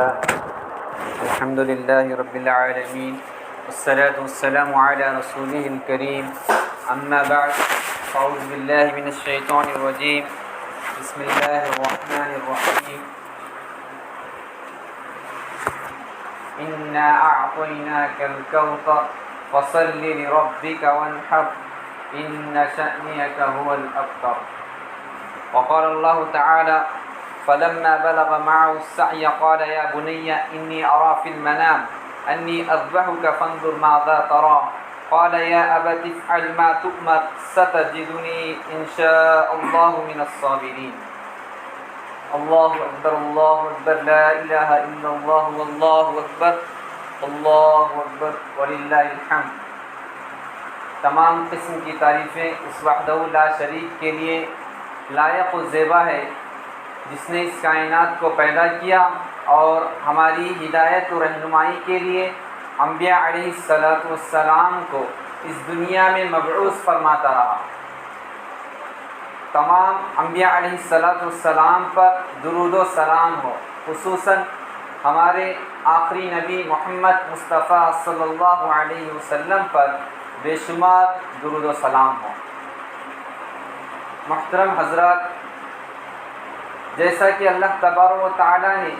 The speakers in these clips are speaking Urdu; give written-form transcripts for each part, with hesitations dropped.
لله الحمد لله رب العالمين والصلاة والسلام على رسوله الكريم أما بعد أعوذ بالله من الشيطان الرجيم بسم الله الرحمن الرحيم إنا أعطيناك الكوثر فصل لربك وانحر إن شأنك هو الأبتر. وقال الله تعالى فلما بلغ معه السعي قال يا بني إني أرى في المنام أني أذبحك فانظر ماذا ترى قال يا أبت افعل ما تؤمر ستجدني إن شاء الله من الصابرين. الله أكبر الله أكبر لا إله إلا الله والله أكبر اللہ اکبر وللہ الحمد. تمام قسم کی تعریفیں اس وحدہ لا شریک کے لیے لائق و زیبا ہے جس نے اس کائنات کو پیدا کیا اور ہماری ہدایت و رہنمائی کے لیے انبیاء علیہ السلام کو اس دنیا میں مبعوث فرماتا رہا. تمام انبیاء علیہ السلام پر درود و سلام ہو، خصوصاً ہمارے آخری نبی محمد مصطفیٰ صلی اللہ علیہ وسلم پر بے شمار درود و سلام ہو. محترم حضرات، جیسا کہ اللہ تبارک و تعالی نے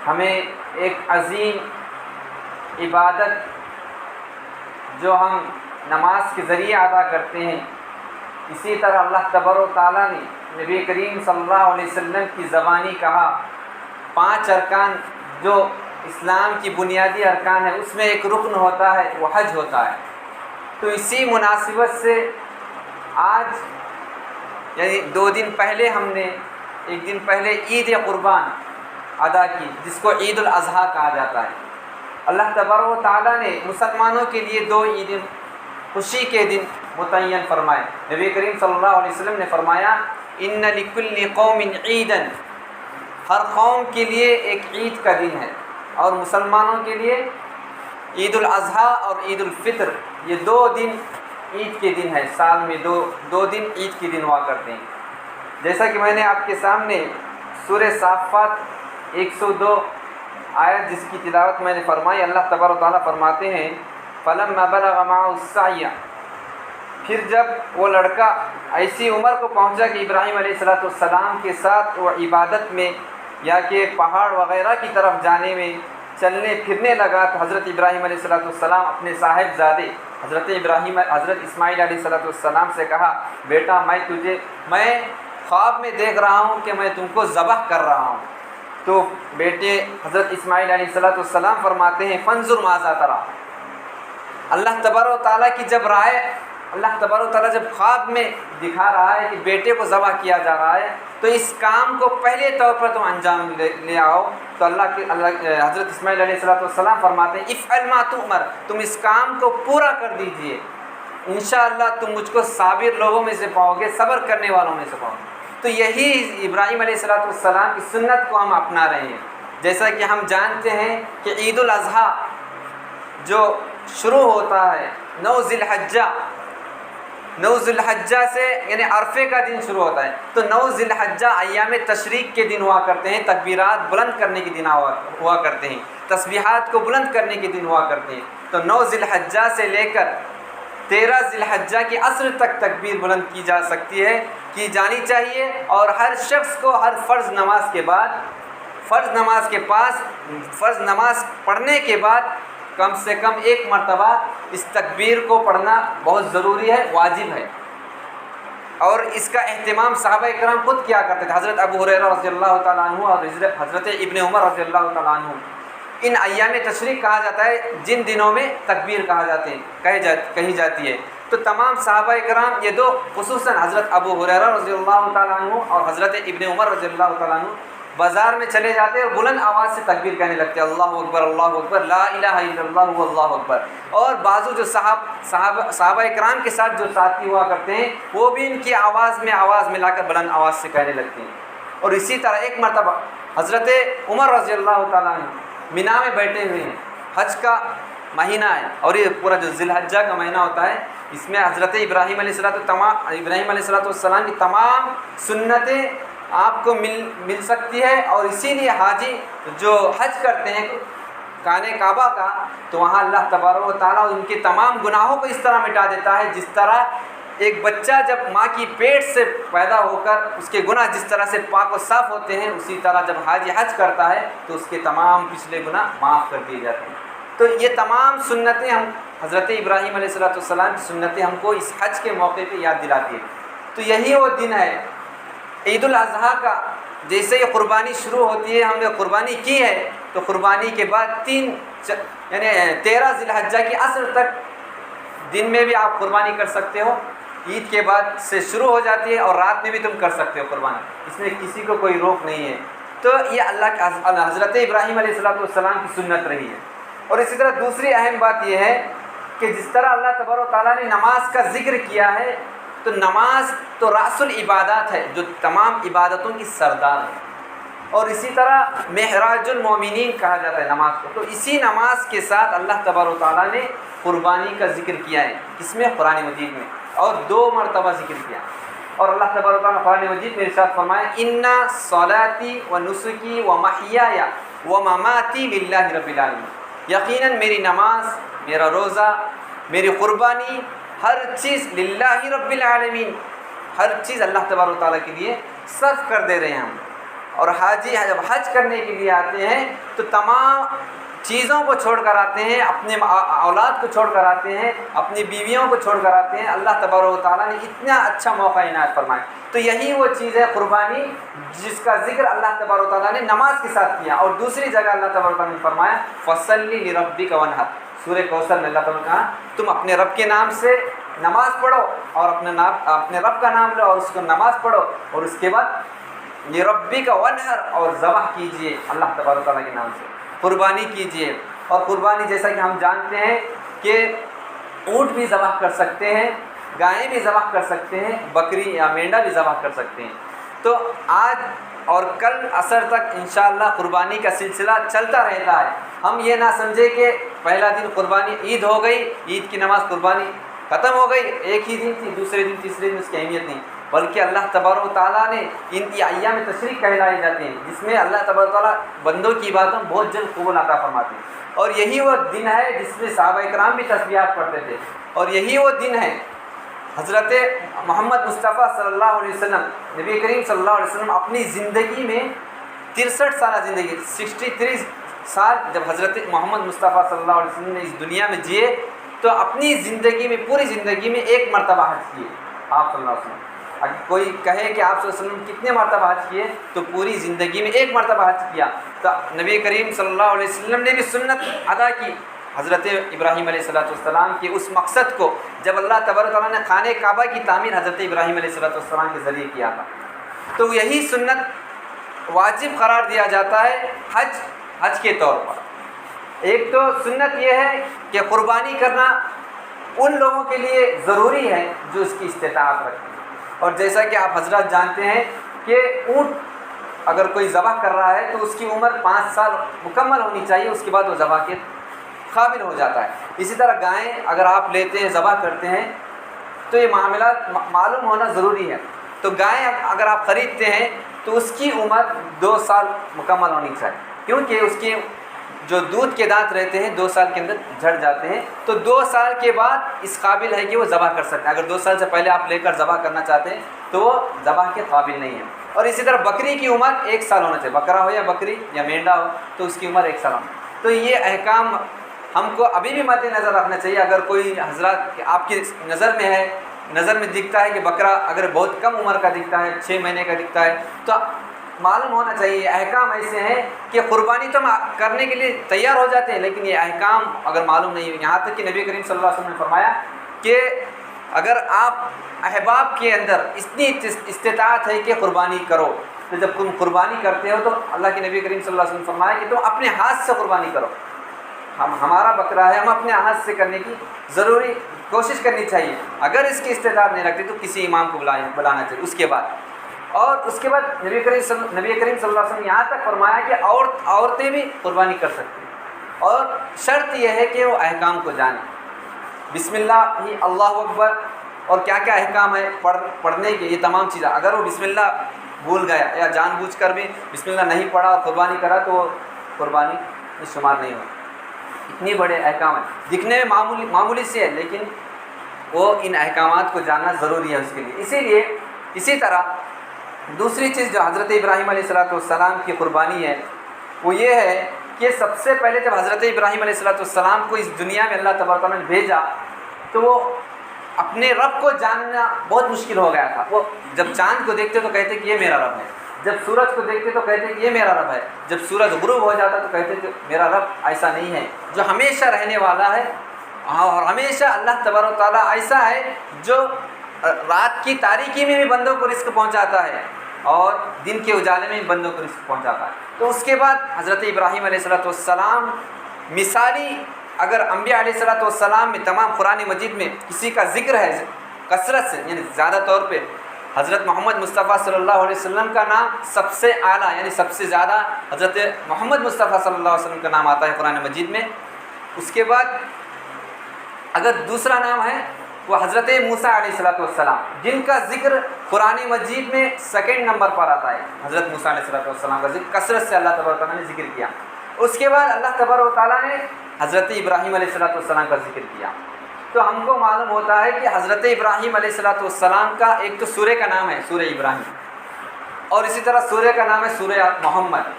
ہمیں ایک عظیم عبادت جو ہم نماز کے ذریعے ادا کرتے ہیں، اسی طرح اللہ تبارک و تعالی نے نبی کریم صلی اللہ علیہ وسلم کی زبانی کہا 5 ارکان جو اسلام کی بنیادی ارکان ہے اس میں ایک رکن ہوتا ہے، وہ حج ہوتا ہے. تو اسی مناسبت سے آج یعنی 2 دن پہلے ہم نے ایک دن پہلے عید قربان ادا کی جس کو عید الاضحیٰ کہا جاتا ہے. اللہ تبارک و تعالیٰ نے مسلمانوں کے لیے 2 عید خوشی کے دن متعین فرمائے. نبی کریم صلی اللہ علیہ وسلم نے فرمایا ان لکل قوم عیدا، ہر قوم کے لیے ایک عید کا دن ہے، اور مسلمانوں کے لیے عید الاضحیٰ اور عید الفطر یہ 2 دن عید کے دن ہے. سال میں دو دن عید کے دن ہوا کرتے ہیں. جیسا کہ میں نے آپ کے سامنے سورہ صافات 102 آیت جس کی تلاوت میں نے فرمائی، اللہ تبارک و تعالیٰ فرماتے ہیں فلما بلغ معه السعی، پھر جب وہ لڑکا ایسی عمر کو پہنچا کہ ابراہیم علیہ السلام کے ساتھ وہ عبادت میں یا کہ پہاڑ وغیرہ کی طرف جانے میں چلنے پھرنے لگا، تو حضرت ابراہیم علیہ السلام اپنے صاحبزادے حضرت اسماعیل علیہ السلام سے کہا بیٹا میں خواب میں دیکھ رہا ہوں کہ میں تم کو ذبح کر رہا ہوں. تو بیٹے حضرت اسماعیل علیہ السلام فرماتے ہیں فانظر ماذا تری. اللہ تبارک و تعالیٰ کی جب رائے، اللہ تبارک و تعالیٰ جب خواب میں دکھا رہا ہے کہ بیٹے کو ذبح کیا جا رہا ہے تو اس کام کو پہلے طور پر تم انجام لے آؤ. تو حضرت اسماعیل علیہ السلام فرماتے ہیں افعل ما تؤمر، تم اس کام کو پورا کر دیجئے، انشاءاللہ تم مجھ کو صابر لوگوں میں سے پاؤ گے، صبر کرنے والوں میں سے پاؤ گے. تو یہی ابراہیم علیہ السلام کی سنت کو ہم اپنا رہے ہیں. جیسا کہ ہم جانتے ہیں کہ عید الاضحیٰ جو شروع ہوتا ہے 9 ذی الحجہ سے یعنی عرفے کا دن شروع ہوتا ہے. تو 9 ذی الحجہ ایام تشریق کے دن ہوا کرتے ہیں، تکبیرات بلند کرنے کے دن ہوا کرتے ہیں، تسبیحات کو بلند کرنے کے دن ہوا کرتے ہیں. تو 9 ذی الحجہ سے لے کر 13 ذی الحجہ کی عصر تک تکبیر بلند کی جا سکتی ہے، کی جانی چاہیے. اور ہر شخص کو ہر فرض نماز کے بعد فرض نماز پڑھنے کے بعد کم سے کم 1 مرتبہ اس تکبیر کو پڑھنا بہت ضروری ہے، واجب ہے. اور اس کا اہتمام صحابہ کرام خود کیا کرتے تھے. حضرت ابو ہریرہ رضی اللہ تعالیٰ عنہ اور حضرت ابن عمر رضی اللہ تعالیٰ عنہ، ان ایام تشریق کہا جاتا ہے جن دنوں میں تکبیر کہی جاتی ہے. تو تمام صحابہ کرام یہ 2 خصوصاً حضرت ابو ہریرہ رضی اللہ تعالیٰ عنہ اور حضرت ابن عمر رضی اللہ تعالیٰ عنہ بازار میں چلے جاتے اور بلند آواز سے تکبیر کہنے لگتے اللہ اکبر لا الہ الا اللہ واللہ اکبر. اور بعضو جو صحابہ کرام کے ساتھ جو ساتھی ہوا کرتے ہیں وہ بھی ان کی آواز ملا کر بلند آواز سے کہنے لگتے ہیں. اور اسی طرح ایک مرتبہ حضرت عمر رضی اللہ تعالیٰ عنہ مینا میں بیٹھے ہوئے ہیں، حج کا مہینہ ہے اور یہ پورا جو ذی الحجہ کا مہینہ ہوتا ہے اس میں حضرت ابراہیم علیہ السلام کی تمام سنتیں آپ کو مل سکتی ہے، اور اسی لیے حاجی جو حج کرتے ہیں خانہ کعبہ کا، تو وہاں اللہ تبارک و تعالیٰ ان کے تمام گناہوں کو اس طرح مٹا دیتا ہے جس طرح ایک بچہ جب ماں کی پیٹ سے پیدا ہو کر اس کے گناہ جس طرح سے پاک و صاف ہوتے ہیں، اسی طرح جب حاجی حج کرتا ہے تو اس کے تمام پچھلے گناہ معاف کر دیے جاتے ہیں۔ تو یہ تمام سنتیں ہم حضرت ابراہیم علیہ السلام کی سنتیں ہم کو اس حج کے موقع پہ یاد دلاتی ہیں۔ تو یہی وہ دن ہے عید الاضحیٰ کا۔ جیسے یہ قربانی شروع ہوتی ہے، ہم نے قربانی کی ہے، تو قربانی کے بعد 13 ذی الحجہ کی عصر تک دن میں بھی آپ قربانی کر سکتے ہو، عید کے بعد سے شروع ہو جاتی ہے، اور رات میں بھی تم کر سکتے ہو قربانی، اس میں کسی کو کوئی روک نہیں ہے۔ تو یہ اللہ کے حضرت ابراہیم علیہ السلام کی سنت رہی ہے۔ اور اسی طرح دوسری اہم بات یہ ہے کہ جس طرح اللہ تبارک و تعالیٰ نے نماز کا ذکر کیا ہے، تو نماز تو رأس العبادات ہے، جو تمام عبادتوں کی سردار ہے، اور اسی طرح معراج المومنین کہا جاتا ہے نماز کو۔ تو اسی نماز کے ساتھ اللہ تبارک و تعالیٰ نے قربانی کا ذکر کیا ہے، اس میں قرآن مجید میں، اور 2 مرتبہ ذکر کیا۔ اور اللہ تبارک و تعالیٰ قرآن مجید میں ارشاد فرمایا اِنَّ صَلَاتِي وَنُسُكِي وَمَحْيَايَ وَمَمَاتِي لِلَّهِ رَبِّ الْعَالَمِينَ، یقیناً میری نماز، میرا روزہ، میری قربانی، ہر چیز للہ رب العالمین، ہر چیز اللہ تبارک و تعالیٰ کے لیے صرف کر دے رہے ہیں ہم۔ اور حاجی جب حج کرنے کے لیے آتے ہیں تو تمام چیزوں کو چھوڑ کر آتے ہیں، اپنے اولاد کو چھوڑ کر آتے ہیں، اپنی بیویوں کو چھوڑ کر آتے ہیں۔ اللہ تبارک و تعالیٰ نے اتنا اچھا موقع عنایت فرمایا۔ تو یہی وہ چیز ہے قربانی جس کا ذکر اللہ تبارک و تعالیٰ نے نماز کے ساتھ کیا۔ اور دوسری جگہ اللہ تبارک و تعالیٰ نے فرمایا فَصَلِّ لِرَبِّكَ وَانْحَرْ، سورہ کوثر میں اللہ تعالیٰ نے کہا تم اپنے رب کے نام سے نماز پڑھو، اور اپنے رب کا نام لو اور اس کو نماز پڑھو، اور اس کے بعد لِرَبِّكَ وَانْحَرْ، اور ذبح کیجئے اللہ تبارک و تعالیٰ کے نام سے، قربانی کیجئے۔ اور قربانی جیسا کہ ہم جانتے ہیں کہ اونٹ بھی ذبح کر سکتے ہیں، گائیں بھی ذبح کر سکتے ہیں، بکری یا مینڈا بھی ذبح کر سکتے ہیں۔ تو آج اور کل عصر تک انشاءاللہ قربانی کا سلسلہ چلتا رہتا ہے۔ ہم یہ نہ سمجھے کہ پہلا دن قربانی عید ہو گئی، عید کی نماز قربانی ختم ہو گئی، ایک ہی دن تھی، دوسرے دن تیسرے دن اس کی اہمیت نہیں، بلکہ اللہ تبارک و تعالیٰ نے ان کی ایام تشریق کہلائے جاتے ہیں جس میں اللہ تبارک و تعالیٰ بندوں کی عبادتوں بہت جلد قبول عطا فرماتے ہیں۔ اور یہی وہ دن ہے جس میں صحابہ کرام بھی تسبیحات پڑھتے تھے، اور یہی وہ دن ہے حضرت محمد مصطفیٰ صلی اللہ علیہ وسلم، نبی کریم صلی اللہ علیہ وسلم اپنی زندگی میں 63 سالہ زندگی 63 سال جب حضرت محمد مصطفیٰ صلی اللہ علیہ وسلم نے اس دنیا میں جیے، تو اپنی زندگی میں پوری زندگی میں 1 مرتبہ حج کیے آپ صلی اللہ علیہ وسلم۔ اگر کوئی کہے کہ آپ صلی اللہ علیہ وسلم کتنے مرتبہ حج کیے، تو پوری زندگی میں 1 مرتبہ حج کیا۔ تو نبی کریم صلی اللہ علیہ وسلم نے بھی سنت ادا کی حضرت ابراہیم علیہ السلام کے اس مقصد کو، جب اللہ تبارک و تعالیٰ نے خانہ کعبہ کی تعمیر حضرت ابراہیم علیہ السلام کے ذریعے کیا تھا، تو یہی سنت واجب قرار دیا جاتا ہے حج کے طور پر۔ ایک تو سنت یہ ہے کہ قربانی کرنا ان لوگوں کے لیے ضروری ہے جو اس کی استطاعت رکھتے ہیں، اور جیسا کہ آپ حضرات جانتے ہیں کہ اونٹ اگر کوئی ذبح کر رہا ہے تو اس کی عمر 5 سال مکمل ہونی چاہیے، اس کے بعد وہ ذبح کے قابل ہو جاتا ہے۔ اسی طرح گائیں اگر آپ لیتے ہیں ذبح کرتے ہیں تو یہ معاملات معلوم ہونا ضروری ہے۔ تو گائیں اگر آپ خریدتے ہیں تو اس کی عمر 2 سال مکمل ہونی چاہیے، کیونکہ اس کے جو دودھ کے دانت رہتے ہیں 2 سال کے اندر جھڑ جاتے ہیں، تو 2 سال کے بعد اس قابل ہے کہ وہ ذبح کر سکتے ہیں۔ اگر 2 سال سے پہلے آپ لے کر ذبح کرنا چاہتے ہیں تو وہ ذبح کے قابل نہیں ہے۔ اور اسی طرح بکری کی عمر 1 سال ہونا چاہیے، بکرا ہو یا بکری یا مینڈا ہو تو اس کی عمر 1 سال ہونا۔ تو یہ احکام ہم کو ابھی بھی مد نظر رکھنا چاہیے۔ اگر کوئی حضرات آپ کی نظر میں ہے، نظر میں دکھتا ہے کہ بکرا اگر بہت کم عمر کا دکھتا ہے، 6 مہینے کا دکھتا ہے، تو معلوم ہونا چاہیے احکام ایسے ہیں کہ قربانی تو ہم کرنے کے لیے تیار ہو جاتے ہیں، لیکن یہ احکام اگر معلوم نہیں ہے، یہاں تک کہ نبی کریم صلی اللہ علیہ وسلم نے فرمایا کہ اگر آپ احباب کے اندر اتنی استطاعت ہے کہ قربانی کرو، تو جب تم قربانی کرتے ہو تو اللہ کے نبی کریم صلی اللہ علیہ وسلم نے فرمایا کہ تم اپنے ہاتھ سے قربانی کرو۔ ہمارا بکرا ہے، ہم اپنے ہاتھ سے کرنے کی ضروری کوشش کرنی چاہیے۔ اگر اس کی استطاعت نہیں رکھتے تو کسی امام کو بلانا چاہیے۔ اس کے بعد اس کے بعد نبی کریم صلی اللہ علیہ وسلم یہاں تک فرمایا کہ عورتیں بھی قربانی کر سکتی ہیں، اور شرط یہ ہے کہ وہ احکام کو جانیں۔ بسم اللہ ہی اللہ اکبر اور کیا کیا احکام ہے پڑھنے کے، یہ تمام چیزیں اگر وہ بسم اللہ بھول گیا یا جان بوجھ کر بھی بسم اللہ نہیں پڑھا اور قربانی کرا تو وہ قربانی شمار نہیں ہو. اتنی بڑے احکام ہیں, دکھنے میں معمولی سے ہے, لیکن وہ ان احکامات کو جاننا ضروری ہے اس کے لیے. اسی طرح دوسری چیز جو حضرت ابراہیم علیہ السلام کی قربانی ہے وہ یہ ہے کہ سب سے پہلے جب حضرت ابراہیم علیہ السلام کو اس دنیا میں اللہ تبارک و تعالیٰ نے بھیجا تو وہ اپنے رب کو جاننا بہت مشکل ہو گیا تھا. وہ جب چاند کو دیکھتے تو کہتے کہ یہ میرا رب ہے, جب سورج کو دیکھتے تو کہتے کہ یہ میرا رب ہے, جب سورج غروب ہو جاتا تو کہتے کہ میرا رب ایسا نہیں ہے جو ہمیشہ رہنے والا ہے, اور ہمیشہ اللہ تبارک و تعالیٰ ایسا ہے جو رات کی تاریکی میں بھی بندوں کو رزق پہنچاتا ہے اور دن کے اجالے میں بھی بندوں کو رزق پہنچاتا ہے. تو اس کے بعد حضرت ابراہیم علیہ السلام مثالی, اگر انبیاء علیہ السلام میں تمام قرآن مجید میں کسی کا ذکر ہے کثرت سے, یعنی زیادہ طور پہ حضرت محمد مصطفیٰ صلی اللہ علیہ وسلم کا نام سب سے اعلیٰ, یعنی سب سے زیادہ حضرت محمد مصطفیٰ صلی اللہ علیہ وسلم کا نام آتا ہے قرآن مجید میں. اس کے بعد اگر دوسرا نام ہے وہ حضرت موسیٰ علیہ السلام, جن کا ذکر قرآن مجید میں سیکنڈ نمبر پر آتا ہے. حضرت موسیٰ علیہ السلام کا ذکر کثرت سے اللہ تبارک و تعالیٰ نے ذکر کیا. اس کے بعد اللہ تبارک و تعالیٰ نے حضرت ابراہیم علیہ السلام کا ذکر کیا. تو ہم کو معلوم ہوتا ہے کہ حضرت ابراہیم علیہ السلام کا ایک تو سورہ کا نام ہے سورہ ابراہیم, اور اسی طرح سورہ کا نام ہے سورہ محمد,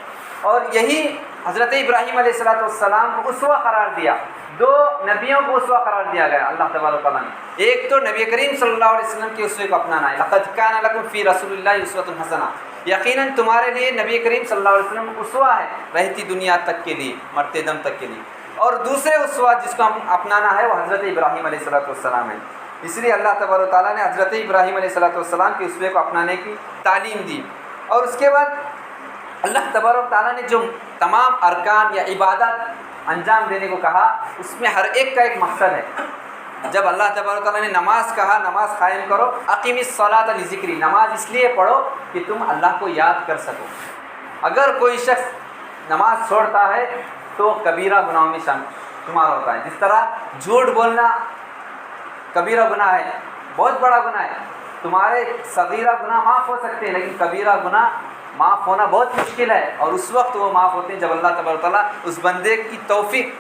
اور یہی حضرت ابراہیم علیہ السلام کو اسوہ قرار دیا. دو نبیوں کو اسوہ قرار دیا گیا اللہ تبارک و تعالیٰ نے. ایک تو نبی کریم صلی اللہ علیہ وسلم کے اسوے کو اپنانا ہے, لقد کان لکم فی رسول اللہ اسوۃ حسنہ, یقیناً تمہارے لیے نبی کریم صلی اللہ علیہ وسلم اسوہ ہے رہتی دنیا تک کے لیے, مرتے دم تک کے لیے. اور دوسرے اسوہ جس کو ہم اپنانا ہے وہ حضرت ابراہیم علیہ السلام ہے. اس لیے اللہ تبارک و تعالیٰ نے حضرت ابراہیم علیہ السلام کے اسوے کو اپنانے کی تعلیم دی. اور اس کے بعد اللہ تبارک و تعالیٰ نے جو تمام ارکان یا عبادت انجام دینے کو کہا اس میں ہر ایک کا ایک مقصد ہے. جب اللہ تبارک و تعالیٰ نے نماز کہا, نماز قائم کرو, اقیم الصلاۃ لذکری, نماز اس لیے پڑھو کہ تم اللہ کو یاد کر سکو. اگر کوئی شخص نماز چھوڑتا ہے تو کبیرہ گناہوں میں شمار ہوتا ہے. جس طرح جھوٹ بولنا کبیرہ گناہ ہے, بہت بڑا گناہ ہے. تمہارے صغیرہ گناہ معاف ہو سکتے ہیں لیکن کبیرہ گناہ معاف ہونا بہت مشکل ہے, اور اس وقت وہ معاف ہوتے ہیں جب اللہ تبارک و تعالیٰ اس بندے کی توفیق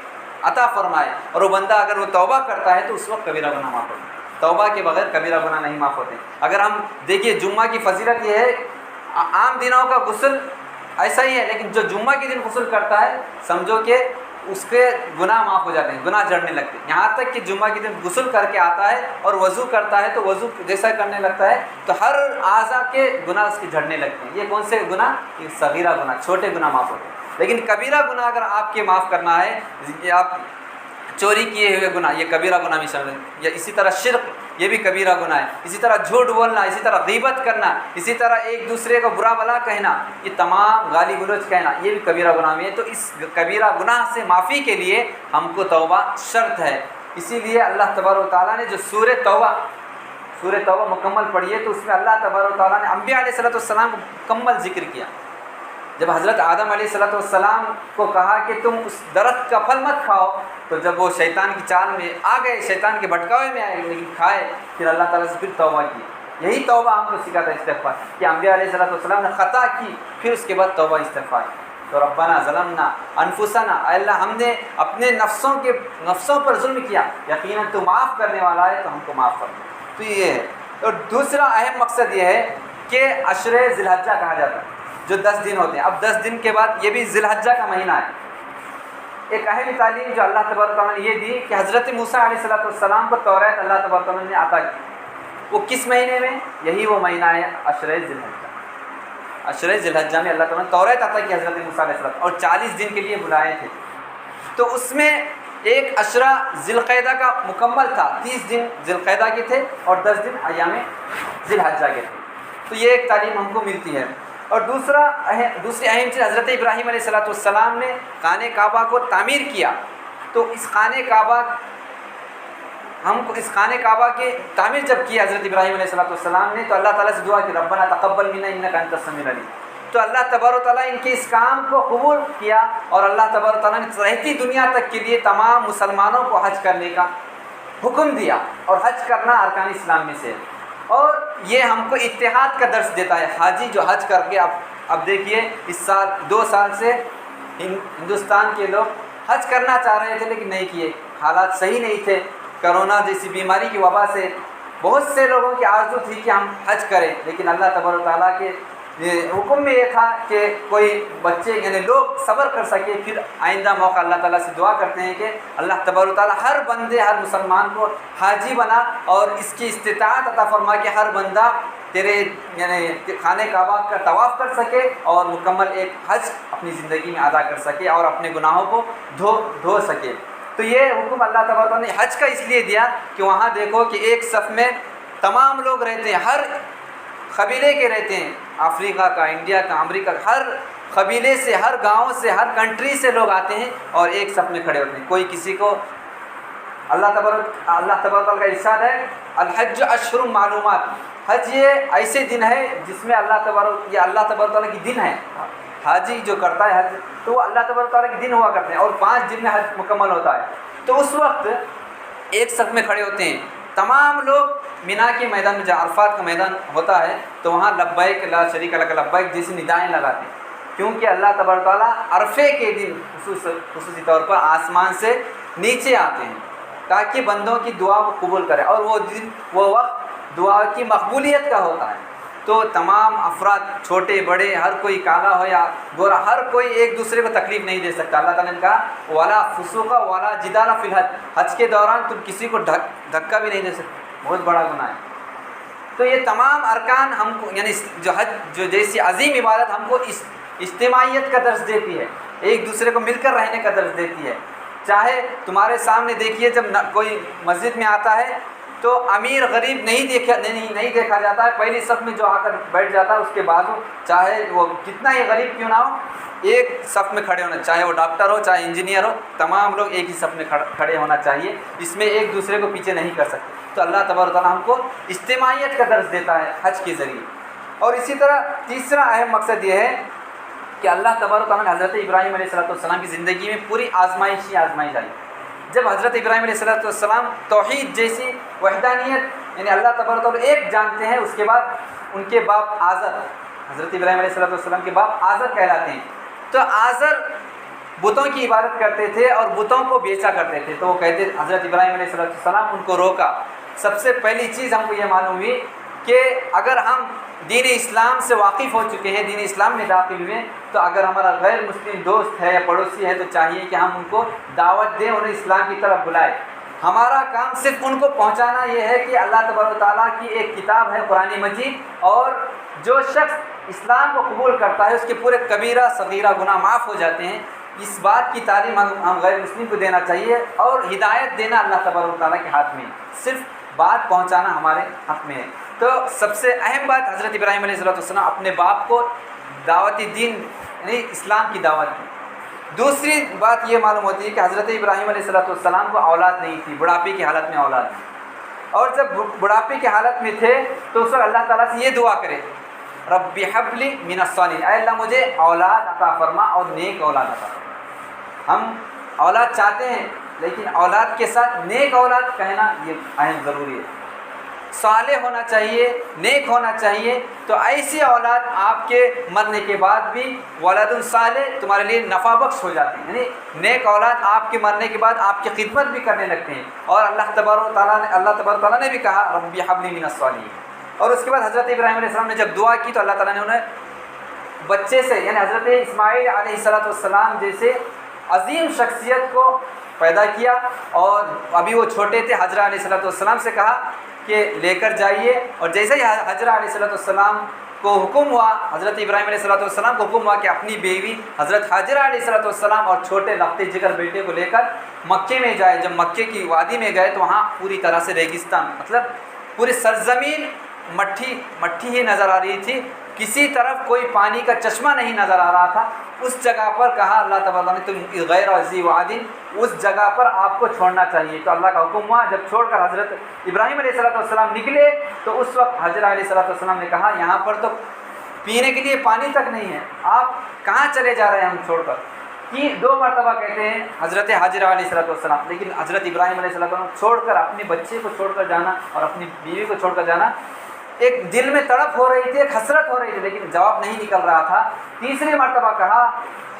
عطا فرمائے, اور وہ بندہ اگر وہ توبہ کرتا ہے تو اس وقت کبیرہ گناہ معاف ہوتے ہیں. توبہ کے بغیر کبیرہ گناہ نہیں معاف ہوتے. اگر ہم دیکھیے جمعہ کی فضیلت یہ ہے, عام دنوں کا غسل ایسا ہی ہے, لیکن جو جمعہ کے دن غسل کرتا ہے سمجھو کہ اس کے گناہ معاف ہو جاتے ہیں, گناہ جھڑنے لگتے ہیں. یہاں تک کہ جمعہ کے دن غسل کر کے آتا ہے اور وضو کرتا ہے تو وضو جیسا کرنے لگتا ہے تو ہر اعضاء کے گناہ اس کے جھڑنے لگتے ہیں. یہ کون سے گناہ؟ یہ صغیرہ گناہ, چھوٹے گناہ معاف ہوتے ہیں. لیکن کبیرہ گناہ اگر آپ کے معاف کرنا ہے, یہ آپ چوری کیے ہوئے گناہ یہ کبیرہ گناہ میں شامل ہے, یا اسی طرح شرک یہ بھی کبیرہ گناہ ہے, اسی طرح جھوٹ بولنا, اسی طرح غیبت کرنا, اسی طرح ایک دوسرے کو برا بھلا کہنا, یہ تمام گالی گلوچ کہنا یہ بھی کبیرہ گناہ میں ہے. تو اس کبیرہ گناہ سے معافی کے لیے ہم کو توبہ شرط ہے. اسی لیے اللہ تبارک و تعالیٰ نے جو سورہ توبہ مکمل پڑھی ہے تو اس میں اللہ تبارک و تعالیٰ نے انبیاء علیہ السلام کو مکمل ذکر کیا. جب حضرت آدم علیہ السلام کو کہا کہ تم اس درخت کا پھل مت کھاؤ, تو جب وہ شیطان کی چال میں آ گئے, شیطان کے بھٹکاوے میں آئے, لیکن کھائے, پھر اللہ تعالیٰ سے پھر توبہ کی. یہی توبہ ہم کو سکھاتا ہے استغفار, کہ انبیاء علیہ السلام نے خطا کی پھر اس کے بعد توبہ استغفار. تو ربنا ظلمنا انفسنا, اے اللہ ہم نے اپنے نفسوں پر ظلم کیا, یقیناً تو معاف کرنے والا ہے تو ہم کو معاف کر دے. تو یہ ہے. اور دوسرا اہم مقصد یہ ہے کہ عشر ذی الحجہ کہا جاتا ہے جو 10 دن ہوتے ہیں. اب 10 دن کے بعد یہ بھی ذی الحجہ کا مہینہ ہے. ایک اہم تعلیم جو اللہ تبارک و تعالیٰ نے یہ دی کہ حضرت موسیٰ علیہ السلام کو توریت اللہ تبارک و تعالیٰ نے عطا کی. وہ کس مہینے میں؟ یہی وہ مہینہ ہے عشر ذی الحجہ. عشر ذی الحجہ میں اللہ تعالیٰ نے توریت عطا کی حضرت موسیٰ علیہ السلام, اور 40 دن کے لیے بلائے تھے. تو اس میں ایک عشرہ ذی القعدہ کا مکمل تھا, 30 دن ذی القعدہ کے تھے اور 10 دن ایام ذی الحجہ کے تھے. تو یہ ایک تعلیم ہم کو ملتی ہے. اور دوسری اہم چیز, حضرت ابراہیم علیہ السلام نے خانہ کعبہ کو تعمیر کیا. تو اس خانہ کعبہ کی تعمیر جب کی حضرت ابراہیم علیہ السلام نے, تو اللہ تعالیٰ سے دعا کی ربنا تقبل منا انک انت السمیع العلیم. تو اللہ تبارک و تعالیٰ ان کے اس کام کو قبول کیا, اور اللہ تبارک و تعالیٰ نے رہتی دنیا تک کے لیے تمام مسلمانوں کو حج کرنے کا حکم دیا, اور حج کرنا ارکان اسلام میں سے. اور یہ ہم کو اتحاد کا درس دیتا ہے۔ حاجی جو حج کر کے اب دیکھیے اس سال 2 سال سے ہندوستان کے لوگ حج کرنا چاہ رہے تھے لیکن نہیں کیے، حالات صحیح نہیں تھے، کرونا جیسی بیماری کی وبا سے بہت سے لوگوں کی آرزو تھی کہ ہم حج کریں، لیکن اللہ تبارک و تعالیٰ کے حکم میں یہ تھا کہ کوئی بچے یعنی لوگ صبر کر سکے۔ پھر آئندہ موقع اللہ تعالیٰ سے دعا کرتے ہیں کہ اللہ تبارک و تعالیٰ ہر بندے ہر مسلمان کو حاجی بنا اور اس کی استطاعت عطا فرما کہ ہر بندہ تیرے یعنی خانہ کعبہ کا طواف کر سکے اور مکمل ایک حج اپنی زندگی میں ادا کر سکے اور اپنے گناہوں کو دھو سکے۔ تو یہ حکم اللہ تبارک و تعالیٰ نے حج کا اس لیے دیا کہ وہاں دیکھو کہ ایک صف میں تمام لوگ رہتے ہیں، ہر قبیلے کے رہتے ہیں، افریقہ کا، انڈیا کا، امریکہ کا، ہر قبیلے سے، ہر گاؤں سے، ہر کنٹری سے لوگ آتے ہیں اور ایک صف میں کھڑے ہوتے ہیں۔ کوئی کسی کو اللہ تبارک تعالیٰ کا ارشاد ہے الحج اشہر معلومات، حج یہ ایسے دن ہے جس میں اللہ تبارک تعالیٰ کی دن ہے۔ حاجی جو کرتا ہے حج تو وہ اللہ تبارک تعالیٰ کے دن ہوا کرتے ہیں اور 5 دن میں حج مکمل ہوتا ہے۔ تو اس وقت ایک صف میں کھڑے ہوتے ہیں تمام لوگ، مینا کے میدان میں جہاں عرفات کا میدان ہوتا ہے تو وہاں لبیک لا شریک لک لبیک جیسی ندائیں لگاتے ہیں، کیونکہ اللہ تبارک تعالیٰ عرفے کے دن خصوصی طور پر آسمان سے نیچے آتے ہیں تاکہ بندوں کی دعا کو قبول کرے، اور وہ وقت دعا کی مقبولیت کا ہوتا ہے۔ تو تمام افراد چھوٹے بڑے ہر کوئی کالا ہو یا گورا، ہر کوئی ایک دوسرے کو تکلیف نہیں دے سکتا۔ اللہ تعالیٰ نے کہا ولا فسوق ولا جدال فی الحج، حج کے دوران تم کسی کو دھکا بھی نہیں دے سکتے، بہت بڑا گناہ ہے۔ تو یہ تمام ارکان ہم کو یعنی جو حج جو جیسی عظیم عبادت ہم کو اس اجتماعیت کا درس دیتی ہے، ایک دوسرے کو مل کر رہنے کا درس دیتی ہے۔ چاہے تمہارے سامنے دیکھیے جب کوئی مسجد میں آتا ہے تو امیر غریب نہیں دیکھا جاتا ہے، پہلی صف میں جو آ کر بیٹھ جاتا ہے اس کے بازو چاہے وہ کتنا ہی غریب کیوں نہ ہو ایک صف میں کھڑے ہونا، چاہے وہ ڈاکٹر ہو چاہے انجینئر ہو، تمام لوگ ایک ہی صف میں کھڑے ہونا چاہیے، اس میں ایک دوسرے کو پیچھے نہیں کر سکتے۔ تو اللہ تبارک تعالیٰ ہم کو اجتماعیت کا درس دیتا ہے حج کے ذریعے۔ اور اسی طرح تیسرا اہم مقصد یہ ہے کہ اللہ تبارک تعالیٰ نے حضرت ابراہیم علیہ السلام کی زندگی میں پوری آزمائش آئی۔ جب حضرت ابراہیم علیہ السلام توحید جیسی وحدانیت یعنی اللہ تبارک تعالیٰ ایک جانتے ہیں، اس کے بعد ان کے باپ آزر، حضرت ابراہیم علیہ السلام کے باپ آزر کہلاتے ہیں، تو آزر بتوں کی عبادت کرتے تھے اور بتوں کو بیچا کرتے تھے۔ تو وہ کہتے حضرت ابراہیم علیہ السلام ان کو روکا۔ سب سے پہلی چیز ہم کو یہ معلوم ہوئی کہ اگر ہم دین اسلام سے واقف ہو چکے ہیں، دین اسلام میں داخل ہوئے، تو اگر ہمارا غیر مسلم دوست ہے یا پڑوسی ہے تو چاہیے کہ ہم ان کو دعوت دیں، انہیں اسلام کی طرف بلائیں۔ ہمارا کام صرف ان کو پہنچانا یہ ہے کہ اللہ تبارک و تعالیٰ کی ایک کتاب ہے قرآن مجید، اور جو شخص اسلام کو قبول کرتا ہے اس کے پورے کبیرہ صغیرہ گناہ معاف ہو جاتے ہیں۔ اس بات کی تعلیم ہم غیر مسلم کو دینا چاہیے، اور ہدایت دینا اللہ تبارک و تعالیٰ کے ہاتھ میں ہے، صرف بات پہنچانا ہمارے حق میں ہے۔ تو سب سے اہم بات حضرت ابراہیم علیہ السلام اپنے باپ کو دعوت دین یعنی اسلام کی دعوت دی۔ دوسری بات یہ معلوم ہوتی ہے کہ حضرت ابراہیم علیہ السلام کو اولاد نہیں تھی، بڑھاپے کی حالت میں اولاد تھی، اور جب بڑھاپے کی حالت میں تھے تو اس وقت اللہ تعالیٰ سے یہ دعا کرے رب هب لی من الصالحین، اے اللہ مجھے اولاد عطا فرما اور نیک اولاد عطا فرما۔ ہم اولاد چاہتے ہیں لیکن اولاد کے ساتھ نیک اولاد کہنا یہ اہم ضروری ہے، صالح ہونا چاہیے، نیک ہونا چاہیے۔ تو ایسی اولاد آپ کے مرنے کے بعد بھی ولد صالح تمہارے لیے نفع بخش ہو جاتے ہیں، یعنی نیک اولاد آپ کے مرنے کے بعد آپ کی خدمت بھی کرنے لگتے ہیں۔ اور اللہ تبارک تعالیٰ نے بھی کہا رب هب لی من الصالحین۔ اور اس کے بعد حضرت ابراہیم علیہ السلام نے جب دعا کی تو اللہ تعالیٰ نے انہیں بچے سے یعنی حضرت اسماعیل علیہ السلام جیسے عظیم شخصیت کو پیدا کیا، اور ابھی وہ چھوٹے تھے، حجرہ علیہ السلام سے کہا کہ لے کر جائیے، اور جیسے ہی حجرہ علیہ السلام کو حکم ہوا، حضرت ابراہیم علیہ السلام کو حکم ہوا کہ اپنی بیوی حضرت حجرہ علیہ السلام اور چھوٹے لقتے جگر بیٹے کو لے کر مکے میں جائے۔ جب مکے کی وادی میں گئے تو وہاں پوری طرح سے ریگستان، مطلب پوری سرزمین مٹھی ہی نظر آ رہی تھی، کسی طرف کوئی پانی کا چشمہ نہیں نظر آ رہا تھا۔ اس جگہ پر کہا اللہ تعالیٰ نے تم غیر ذی واد، اس جگہ پر آپ کو چھوڑنا چاہیے۔ تو اللہ کا حکم ہوا، جب چھوڑ کر حضرت ابراہیم علیہ السلام نکلے تو اس وقت حجرہ علیہ السلام نے کہا یہاں پر تو پینے کے لیے پانی تک نہیں ہے، آپ کہاں چلے جا رہے ہیں ہم چھوڑ کر؟ کہ 2 مرتبہ کہتے ہیں حضرت حجرہ علیہ السلام، لیکن حضرت ابراہیم علیہ السلام چھوڑ کر اپنے بچے کو چھوڑ کر جانا اور اپنی بیوی کو چھوڑ کر جانا ایک دل میں تڑپ ہو رہی تھی، ایک حسرت ہو رہی تھی، لیکن جواب نہیں نکل رہا تھا۔ تیسری مرتبہ کہا،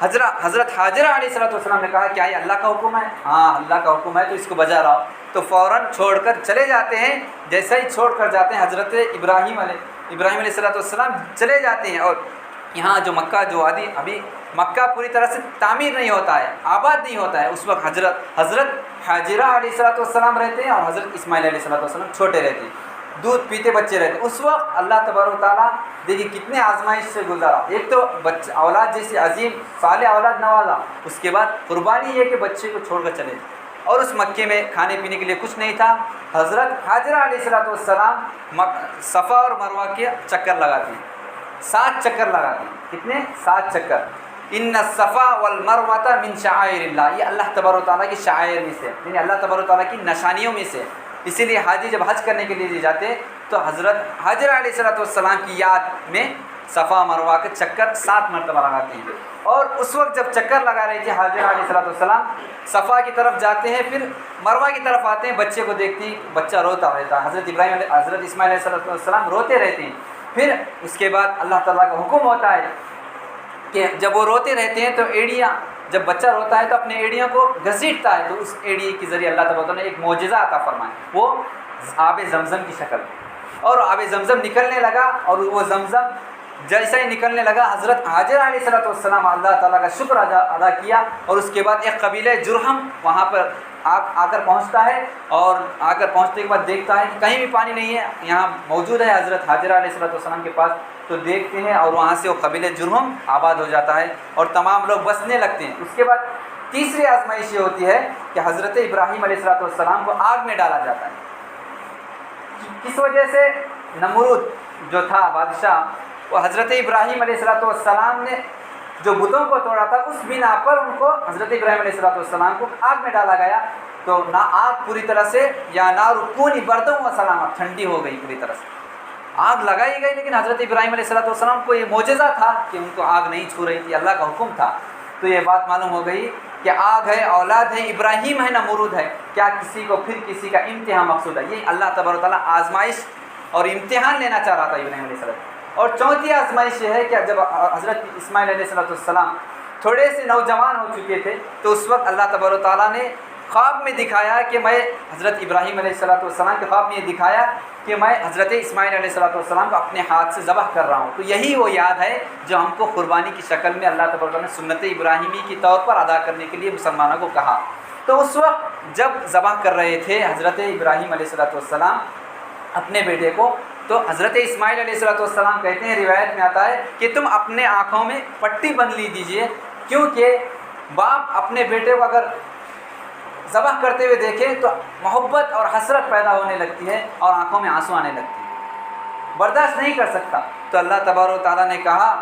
حضرت حاجرہ علیہ السلام نے کہا کیا یہ اللہ کا حکم ہے؟ ہاں اللہ کا حکم ہے، تو اس کو بجا لاؤ۔ تو فوراً چھوڑ کر چلے جاتے ہیں۔ جیسا ہی چھوڑ کر جاتے ہیں حضرت ابراہیم علیہ السلام چلے جاتے ہیں۔ اور یہاں جو مکہ جو وادی، ابھی مکہ پوری طرح سے تعمیر نہیں ہوتا ہے، آباد نہیں ہوتا ہے، اس وقت حضرت حاجرہ علیہ السلام رہتے ہیں اور حضرت اسماعیل علیہ السلام چھوٹے رہتے ہیں، دودھ پیتے بچے رہتے ہیں۔ اس وقت اللہ تبارک و تعالیٰ دیکھیے کتنے آزمائش سے گزارا۔ ایک تو اولاد جیسی عظیم صالح اولاد نوازا، اس کے بعد قربانی یہ کہ بچے کو چھوڑ کر چلے جائیں، اور اس مکے میں کھانے پینے کے لیے کچھ نہیں تھا۔ حضرت حاجرہ علیہ السلام صفا اور مروہ کے چکر لگاتی ہیں، 7 چکر لگاتی ہیں۔ کتنے؟ 7 چکر۔ ان الصفا والمروۃ من شعائر اللہ، یہ اللہ تبارک و تعالیٰ کی شعائر میں سے، یعنی اللہ تبارک و تعالیٰ کی نشانیوں میں سے۔ اسی لیے حاجی جب حج کرنے کے لیے جاتے تو حضرت حاجرہ علیہ السلام کی یاد میں صفا مروہ کے چکر 7 مرتبہ لگاتے ہیں۔ اور اس وقت جب چکر لگا رہے تھے حاجرہ علیہ السلام، صفا کی طرف جاتے ہیں، پھر مروہ کی طرف آتے ہیں، بچے کو دیکھتے ہیں، بچہ روتا رہتا ہے۔ حضرت اسماعیل علیہ السلام روتے رہتے ہیں۔ پھر اس کے بعد اللہ تعالیٰ کا حکم ہوتا ہے کہ جب وہ روتے رہتے ہیں تو ایڑیاں، جب بچہ روتا ہے تو اپنے ایڑیوں کو گھسیٹتا ہے، تو اس ایڑی کے ذریعے اللہ تعالیٰ نے ایک معجزہ عطا فرمایا، وہ آب زمزم کی شکل، اور آب زمزم نکلنے لگا۔ اور وہ زمزم جیسا ہی نکلنے لگا، حضرت حاجرہ علیہ السلام اللہ تعالیٰ کا شکر ادا کیا، اور اس کے بعد ایک قبیلہ جرہم وہاں پر آ کر پہنچتا ہے، اور آ کر پہنچنے کے بعد دیکھتا ہے کہ کہیں بھی پانی نہیں ہے، یہاں موجود ہے حضرت حاجرہ علیہ السلام کے پاس، تو دیکھتے ہیں اور وہاں سے وہ قبیلہ جرہم آباد ہو جاتا ہے اور تمام لوگ بسنے لگتے ہیں۔ اس کے بعد تیسری آزمائش یہ ہوتی ہے کہ حضرت ابراہیم علیہ السلام کو آگ میں ڈالا جاتا ہے۔ کس وجہ سے؟ نمرود جو تھا بادشاہ، وہ حضرت ابراہیم علیہ السلام نے جو بتوں کو توڑا تھا، اس بنا پر ان کو حضرت ابراہیم علیہ السلام کو آگ میں ڈالا گیا۔ تو نہ آگ پوری طرح سے، یا نار کونی بردوں و سلامت، ٹھنڈی ہو گئی پوری طرح سے، آگ لگائی گئی، لیکن حضرت ابراہیم علیہ السلام کو یہ معجزہ تھا کہ ان کو آگ نہیں چھو رہی تھی، اللہ کا حکم تھا۔ تو یہ بات معلوم ہو گئی کہ آگ ہے، اولاد ہے، ابراہیم ہے، نمرود ہے، کیا کسی کو پھر کسی کا امتحان مقصود ہے؟ یہ اللہ تبارک و تعالیٰ آزمائش اور امتحان لینا چاہ رہا تھا ابراہیم علیہ السلام۔ اور چوتھی آزمائش یہ ہے کہ جب حضرت اسماعیل علیہ السلام تھوڑے سے نوجوان ہو چکے تھے، تو اس وقت اللہ تبارک و تعالیٰ نے خواب میں دکھایا کہ میں حضرت ابراہیم علیہ السلام کے خواب میں یہ دکھایا کہ میں حضرت اسماعیل علیہ السلام کو اپنے ہاتھ سے ذبح کر رہا ہوں۔ تو یہی وہ یاد ہے جو ہم کو قربانی کی شکل میں اللہ تبارک و تعالیٰ نے سنت ابراہیمی کے طور پر ادا کرنے کے لیے مسلمانوں کو کہا۔ تو اس وقت جب ذبح کر رہے تھے حضرت ابراہیم علیہ السلام اپنے بیٹے کو، تو حضرت اسماعیل علیہ السلام کہتے ہیں، روایت میں آتا ہے کہ تم اپنے آنکھوں میں پٹی بندھ لی دیجئے، کیونکہ باپ اپنے بیٹے کو اگر ذبح کرتے ہوئے دیکھے تو محبت اور حسرت پیدا ہونے لگتی ہے اور آنکھوں میں آنسو آنے لگتی ہے، برداشت نہیں کر سکتا۔ تو اللہ تبارک و تعالیٰ نے کہا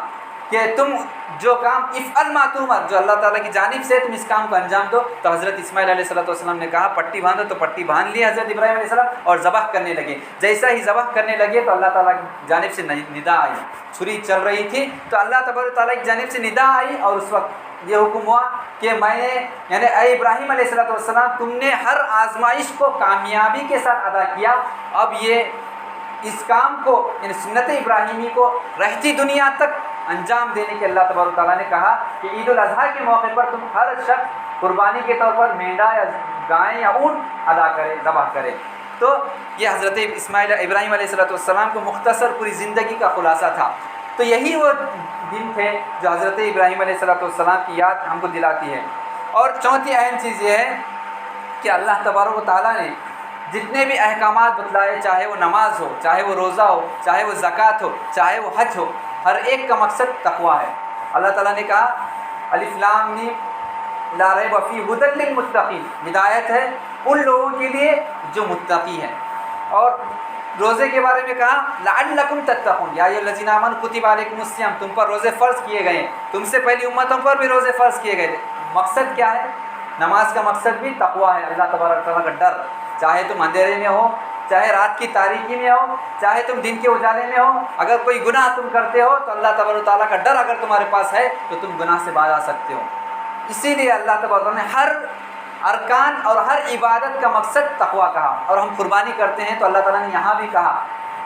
کہ تم جو کام افعل ما تؤمر، جو اللہ تعالیٰ کی جانب سے تم اس کام کو انجام دو۔ تو حضرت اسماعیل علیہ السلام نے کہا پٹی باندھو، تو پٹی باندھ لی حضرت ابراہیم علیہ السلام اور ذبح کرنے لگے۔ جیسا ہی ذبح کرنے لگے تو اللہ تعالیٰ کی جانب سے ندا آئی، چھری چل رہی تھی تو اللہ تبارک و تعالیٰ کی جانب سے ندا آئی، اور اس وقت یہ حکم ہوا کہ میں نے، یعنی اے ابراہیم علیہ السلام، تم نے ہر آزمائش کو کامیابی کے ساتھ ادا کیا، اب یہ اس کام کو، یعنی سنت ابراہیمی کو رہتی دنیا تک انجام دینے کے اللہ تبارک و تعالیٰ نے کہا کہ عید الاضحیٰ کے موقع پر تم ہر شخص قربانی کے طور پر مینڈا یا گائے یا اونٹ ادا کرے، ذبح کرے۔ تو یہ حضرت ابراہیم علیہ السلام کو مختصر پوری زندگی کا خلاصہ تھا۔ تو یہی وہ دن تھے جو حضرت ابراہیم علیہ السلام کی یاد ہم کو دلاتی ہے۔ اور چوتھی اہم چیز یہ ہے کہ اللہ تبارک و تعالیٰ نے جتنے بھی احکامات بتلائے، چاہے وہ نماز ہو، چاہے وہ روزہ ہو، چاہے وہ زکوٰۃ ہو، چاہے وہ حج ہو، ہر ایک کا مقصد تقویٰ ہے۔ اللہ تعالیٰ نے کہا الف لام میم لا ریب فیہ ھدی للمتقین، ہدایت ہے ان لوگوں کے لیے جو متقی ہیں۔ اور روزے کے بارے میں کہا لعلکم تتقون، یا ایھا الذین آمنوا کتب علیکم الصیام، تم پر روزے فرض کیے گئے ہیں، تم سے پہلی امتوں پر بھی روزے فرض کیے گئے تھے۔ مقصد کیا ہے؟ نماز کا مقصد بھی تقویٰ ہے، اللہ تبارک تعالیٰ کا ڈر، چاہے تم اندھیرے میں ہو، چاہے رات کی تاریکی میں ہو، چاہے تم دن کے اجالے میں ہو، اگر کوئی گناہ تم کرتے ہو تو اللہ تبارک تعالیٰ کا ڈر اگر تمہارے پاس ہے تو تم گناہ سے باز آ سکتے ہو۔ اسی لیے اللہ تبارک نے ہر ارکان اور ہر عبادت کا مقصد تقویٰ کہا۔ اور ہم قربانی کرتے ہیں تو اللہ تعالیٰ نے یہاں بھی کہا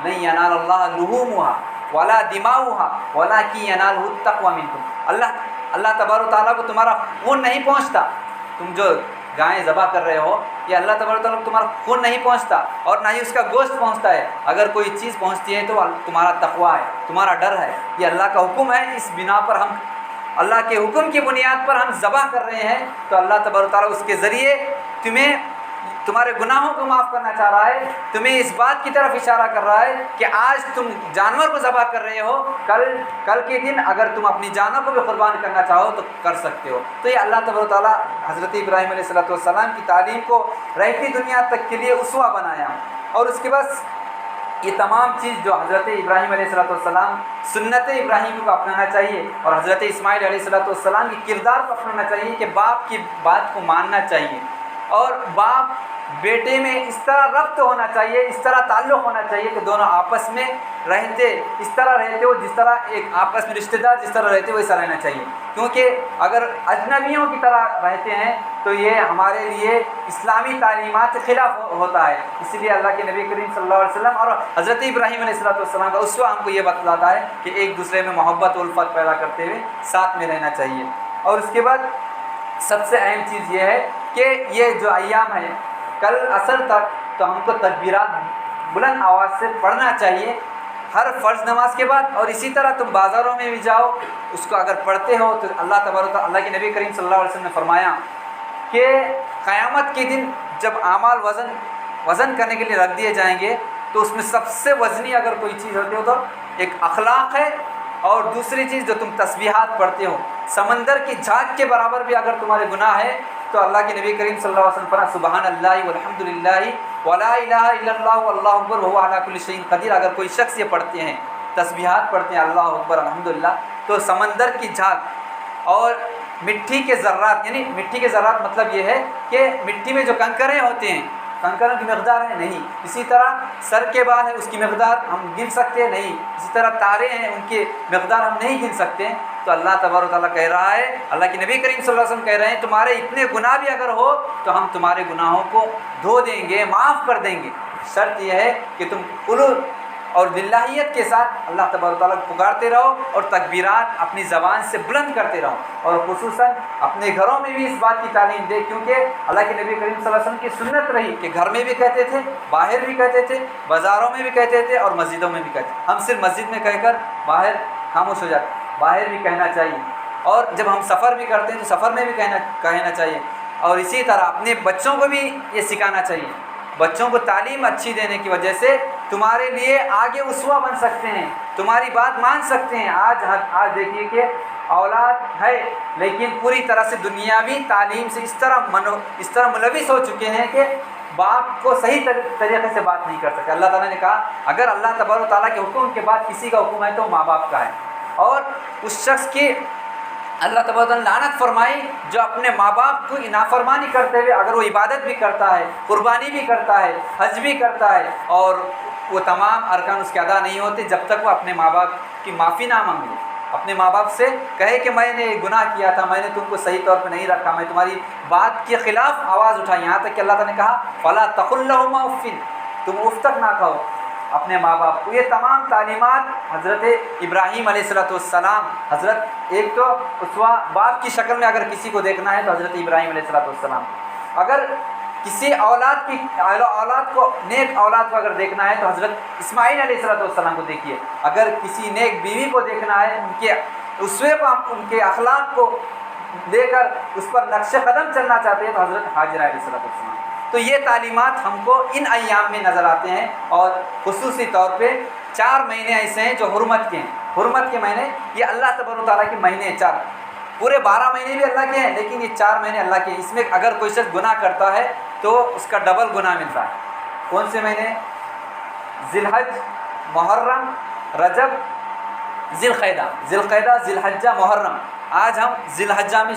لن ینال اللہ لحومها ولا دماؤها ولکن ینالہ التقوی منکم، اللہ تبارک و تعالیٰ کو تمہارا خون نہیں پہنچتا، تم جو گائیں ذبح کر رہے ہو یہ اللہ تبارک و تعالیٰ کو تمہارا خون نہیں پہنچتا اور نہ ہی اس کا گوشت پہنچتا ہے، اگر کوئی چیز پہنچتی ہے تو تمہارا تقوی ہے، تمہارا ڈر ہے، یہ اللہ کا حکم ہے، اس بنا پر ہم اللہ کے حکم کی بنیاد پر ہم ذبح کر رہے ہیں، تو اللہ تبارک و تعالیٰ اس کے ذریعے تمہارے گناہوں کو معاف کرنا چاہ رہا ہے، تمہیں اس بات کی طرف اشارہ کر رہا ہے کہ آج تم جانور کو ذبح کر رہے ہو، کل کے دن اگر تم اپنی جانوں کو بھی قربان کرنا چاہو تو کر سکتے ہو۔ تو یہ اللہ تبارک و تعالیٰ حضرت ابراہیم علیہ السلام کی تعلیم کو رہتی دنیا تک کے لیے اسوہ بنایا، اور اس کے بعد یہ تمام چیز جو حضرت ابراہیم علیہ السلام سنت ابراہیم کو اپنانا چاہیے، اور حضرت اسماعیل علیہ السلام کی کردار کو اپنانا چاہیے کہ باپ کی بات کو ماننا چاہیے، اور باپ بیٹے میں اس طرح ربط ہونا چاہیے، اس طرح تعلق ہونا چاہیے کہ دونوں آپس میں اس طرح رہتے ہو جس طرح ایک آپس میں رشتہ دار جس طرح رہتے ہو ویسا رہنا چاہیے، کیونکہ اگر اجنبیوں کی طرح رہتے ہیں تو یہ ہمارے لیے اسلامی تعلیمات کے خلاف ہوتا ہے، اسی لیے اللہ کے نبی کریم صلی اللہ علیہ وسلم اور حضرت ابراہیم علیہ السلام کا اسوہ ہم کو یہ بتلاتا ہے کہ ایک دوسرے میں محبت و الفت پیدا کرتے ہوئے ساتھ میں رہنا چاہیے۔ اور اس کے بعد سب سے اہم چیز یہ ہے کہ یہ جو ایام ہے کل عصر تک تو ہم کو تکبیرات بلند آواز سے پڑھنا چاہیے ہر فرض نماز کے بعد، اور اسی طرح تم بازاروں میں بھی جاؤ اس کو اگر پڑھتے ہو تو اللہ کے نبی کریم صلی اللہ علیہ وسلم نے فرمایا کہ قیامت کے دن جب اعمال وزن کرنے کے لیے رکھ دیے جائیں گے تو اس میں سب سے وزنی اگر کوئی چیز ہوتی ہو تو ایک اخلاق ہے، اور دوسری چیز جو تم تسبیحات پڑھتے ہو، سمندر کی جھاگ کے برابر بھی اگر تمہارے گناہ ہے تو اللہ کے نبی کریم صلی اللہ علیہ وسلم فرمایا سبحان اللہ والحمد للہ ولا الہ الا اللہ واللہ اکبر وهو علی کل شیء قدیر، اگر کوئی شخص یہ پڑھتے ہیں تسبیحات پڑھتے ہیں اللہ اکبر الحمدللہ، تو سمندر کی جھاگ اور مٹی کے ذرات، یعنی مٹی کے ذرات مطلب یہ ہے کہ مٹی میں جو کنکریں ہوتے ہیں کنکروں کی مقدار ہے نہیں، اسی طرح سر کے بال ہے اس کی مقدار ہم گن سکتے ہیں نہیں، اسی طرح تارے ہیں ان کی مقدار ہم نہیں گن سکتے، تو اللہ تبارک و تعالیٰ کہہ رہا ہے، اللہ کے نبی کریم صلی اللہ علیہ وسلم کہہ رہے ہیں تمہارے اتنے گناہ بھی اگر ہو تو ہم تمہارے گناہوں کو دھو دیں گے، معاف کر دیں گے، شرط یہ ہے کہ تم قلوب اور للہیت کے ساتھ اللہ تبارک و تعالیٰ کو پکارتے رہو اور تکبیرات اپنی زبان سے بلند کرتے رہو، اور خصوصاً اپنے گھروں میں بھی اس بات کی تعلیم دے، کیونکہ اللہ کے نبی کریم صلی اللہ علیہ وسلم کی سنت رہی کہ گھر میں بھی کہتے تھے، باہر بھی کہتے تھے، بازاروں میں بھی کہتے تھے اور مسجدوں میں بھی کہتے تھے، ہم صرف مسجد میں کہہ کر باہر خاموش ہو جاتے، باہر بھی کہنا چاہیے، اور جب ہم سفر بھی کرتے ہیں تو سفر میں بھی کہنا چاہیے، اور اسی طرح اپنے بچوں کو بھی یہ سکھانا چاہیے، بچوں کو تعلیم اچھی دینے کی وجہ سے تمہارے لیے آگے اسوہ بن سکتے ہیں، تمہاری بات مان سکتے ہیں۔ آج دیکھیے کہ اولاد ہے لیکن پوری طرح سے دنیاوی تعلیم سے اس طرح ملوث ہو چکے ہیں کہ باپ کو صحیح طریقے سے بات نہیں کر سکتے۔ اللہ تعالیٰ نے کہا اگر اللہ تبارک و تعالیٰ کے حکم کے بعد کسی کا حکم ہے تو ماں باپ کا ہے، اور اس شخص کی اللہ تبارک و تعالیٰ نے لعنت فرمائی جو اپنے ماں باپ کو نافرمانی کرتے ہوئے اگر وہ عبادت بھی کرتا ہے، قربانی بھی کرتا ہے، حج بھی کرتا ہے، اور وہ تمام ارکان اس کے ادا نہیں ہوتے جب تک وہ اپنے ماں باپ کی معافی نہ مانگے، اپنے ماں باپ سے کہے کہ میں نے گناہ کیا تھا، میں نے تم کو صحیح طور پہ نہیں رکھا، میں تمہاری بات کے خلاف آواز اٹھائی، یہاں تک کہ اللہ تعالیٰ نے کہا فَلَا تَقُلْ لَهُمَا اُفٍّ، تم اف تک نہ کہو اپنے ماں باپ کو۔ یہ تمام تعلیمات حضرت ابراہیم علیہ السلام، حضرت ایک تو اسوہ باپ کی شکل میں اگر کسی کو دیکھنا ہے تو حضرت ابراہیم علیہ السلام، اگر کسی اولاد کو نیک اولاد کو اگر دیکھنا ہے تو حضرت اسماعیل علیہ السلام کو دیکھیے، اگر کسی نیک بیوی کو دیکھنا ہے ان کے اسوے کو، ان کے اخلاق کو لے کر اس پر نقش قدم چلنا چاہتے ہیں تو حضرت حاجرہ علیہ السلام۔ تو یہ تعلیمات ہم کو ان ایام میں نظر آتے ہیں، اور خصوصی طور پہ 4 مہینے ایسے ہیں جو حرمت کے ہیں، حرمت کے مہینے، یہ اللہ تبارک و تعالیٰ کے مہینے ہیں 4، پورے 12 مہینے بھی اللہ کے ہیں لیکن یہ 4 مہینے اللہ کے ہیں، اس میں اگر کوئی شخص گناہ کرتا ہے تو اس کا ڈبل گناہ ملتا ہے۔ کون سے مہینے؟ ذی الحج، محرم، رجب، ذی القعدہ، ذی الحجہ، محرم۔ آج ہم ذی الحجہ میں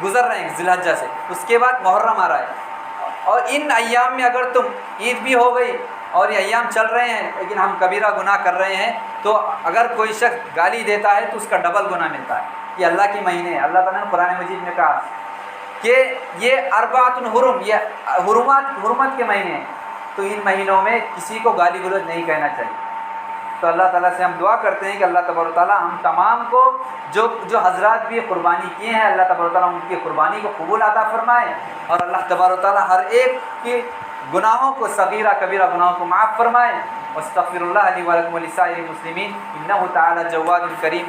گزر رہے ہیں، ذی الحجہ سے اس کے بعد محرم آ رہا ہے، اور ان ایام میں اگر تم عید بھی ہو گئی اور یہ ایام چل رہے ہیں لیکن ہم کبیرہ گناہ کر رہے ہیں تو اگر کوئی شخص گالی دیتا ہے تو اس کا ڈبل گناہ ملتا ہے۔ یہ اللہ کے مہینے ہیں، اللہ تعالیٰ نے قرآن مجید میں کہا کہ یہ 4 حرم، یہ حرمت کے مہینے ہیں، تو ان مہینوں میں کسی کو گالی گلوچ نہیں کہنا چاہیے۔ تو اللہ تعالیٰ سے ہم دعا کرتے ہیں کہ اللہ تبارک و تعالیٰ ہم تمام کو جو حضرات بھی قربانی کیے ہیں، اللہ تبارک و تعالیٰ ان کی قربانی کو قبول عطا فرمائے، اور اللہ تبارک و تعالیٰ ہر ایک کے گناہوں کو، صغیرہ کبیرہ گناہوں کو معاف فرمائے۔ واستغفر اللہ لی ولکم ولسائر المسلمین انہ تعالی جواد کریم۔